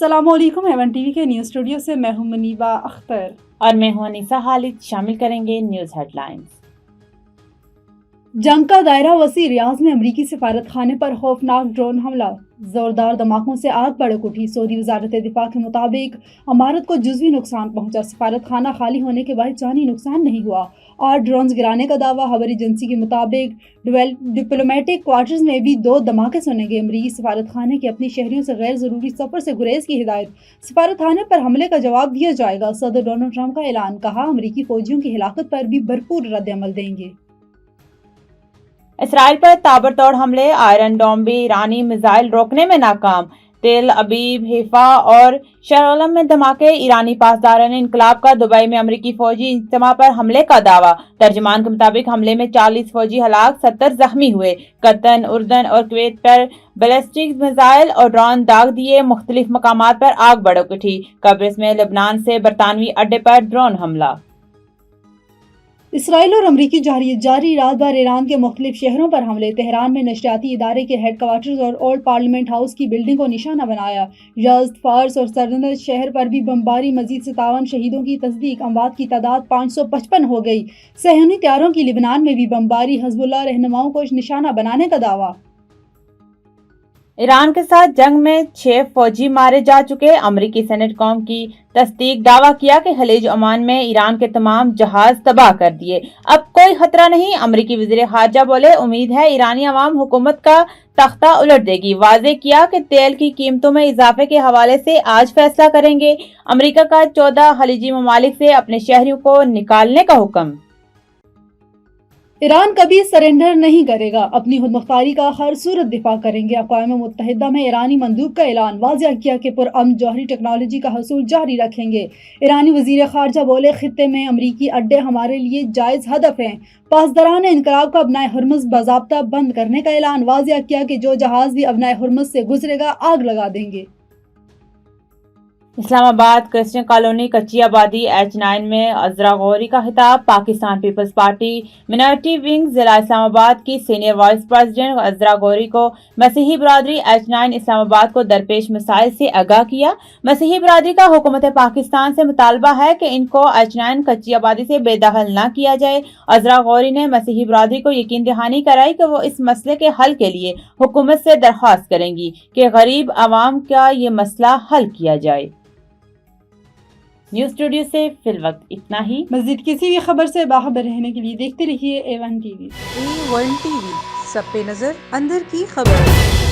अस्सलाम वालेकुम। Avon TV के न्यूज़ स्टूडियो से मैं हूं मुनीबा अख्तर और मैं हूं अनीसा खालिद। शामिल करेंगे न्यूज़ हेडलाइंस। जंग का दायरा वसी, रियाज में अमरीकी सफारत खाने पर खौफनाक ड्रोन हमला, जोरदार धमाकों से आग भड़क उठी। सऊदी वजारत दिफा के मुताबिक इमारत को जुज़वी नुकसान पहुंचा, सफारत खाना खाली होने के बाद जानी नुकसान नहीं हुआ। 8 ड्रोन गिराने का दावा। खबर एजेंसी के मुताबिक डिप्लोमेटिक क्वार्टर्स में भी 2 धमाके सुने गए। अमरीकी सफारत खाने की अपनी शहरियों से गैर ज़रूरी सफ़र से गुरेज की हिदायत। सफारत खाने पर हमले का जवाब दिया जाएगा। सदर डोनाल्ड ट्रंप का ऐलान, कहा अमरीकी फौजियों की हिलाकत पर भी भरपूर रद्द-ए-अमल देंगे। इसराइल पर ताबड़तोड़ हमले, आयरन डोम भी ईरानी मिसाइल रोकने में नाकाम। तेल अबीब, हिफा और शरलम में धमाके, ईरानी पासदारान इनकलाब का दुबई में अमरीकी फौजी इज्तिमा पर हमले का दावा। तर्जुमान के मुताबिक हमले में 40 फौजी हलाक, 70 जख्मी हुए। कतर, उर्दन और कुवैत पर बैलिस्टिक मिसाइल और ड्रोन दाग दिए। मुख्तलिफ मकामात पर आग भड़क उठी। कब्रिस में लेबनान से बरतानवी अड्डे पर ड्रोन हमला। इसराइल और अमरीकी जारी रात भर ईरान के मुख्तलिफ शहरों पर हमले। तेहरान में नशरियाती इदारे के हेड क्वार्टर्स और ओल्ड पार्लियामेंट हाउस की बिल्डिंग को निशाना बनाया। यज़्द, फार्स और सरदर्द शहर पर भी बमबारी। मजीद 57 शहीदों की तस्दीक, अमवात की तादाद 555 हो गई। सहयूनी त्यारों की लिबनान में भी बमबारी। हिज़्बुल्लाह रहनुमाओं को निशाना बनाने का दावा। ईरान के साथ जंग में 6 फौजी मारे जा चुके। अमरीकी सेनेट कौम की तस्दीक, दावा किया कि खलीज ओमान में ईरान के तमाम जहाज तबाह कर दिए। अब कोई खतरा नहीं। अमरीकी वज़ीर ख़ारजा बोले, उम्मीद है ईरानी अवाम हुकूमत का तख्ता उलट देगी। वाज़े किया कि तेल की कीमतों में इजाफे के हवाले से आज फैसला करेंगे। अमरीका का 14 खलीजी ममालिक से अपने शहरियों को निकालने का हुक्म। ईरान कभी सरेंडर नहीं करेगा, अपनी खुदमुख्तारी का हर सूरत दिफा करेंगे। अक़वाम मुत्तहिदा में ईरानी मंदूब का ऐलान, वाज़ेह किया कि पुरअमन जौहरी टेक्नोलॉजी का हसूल जारी रखेंगे। ईरानी वज़ीर ख़ारजा बोले, खित्ते में अमरीकी अड्डे हमारे लिए जायज़ हदफ हैं। पासदारान इनकलाब का अपना हुर्मुज़ बाज़ाब्ता बंद करने का ऐलान, वाज़ेह किया कि जो जहाज़ भी अपना हुर्मुज़ से गुजरेगा आग लगा देंगे। इस्लामाबाद क्रिश्चियन कॉलोनी कच्ची आबादी H9 में अज़रा गौरी का खिताब। पाकिस्तान पीपल्स पार्टी मिनॉरिटी विंग जिला इस्लामाबाद की senior vice president Azra Gauri को मसीही बरादरी H9 इस्लामाबाद को दरपेश मसाइल से आगाह किया। मसीही बरादरी का हुकूमत पाकिस्तान से मुतालबा है कि इनको H9 कच्ची आबादी से बेदखल न किया जाए। अज़रा गौरी ने मसीही बरादरी को यकीन दहानी कराई कि वो इस मसले के हल के लिए हुकूमत से दरख्वास्त करेंगी कि गरीब आवाम का ये मसला हल किया जाए। न्यूज़ स्टूडियो से फिलवक्त इतना ही। मज़ीद किसी भी खबर से बाखबर रहने के लिए देखते रहिए A1 TV। A1 TV, सब पे नजर, अंदर की खबर।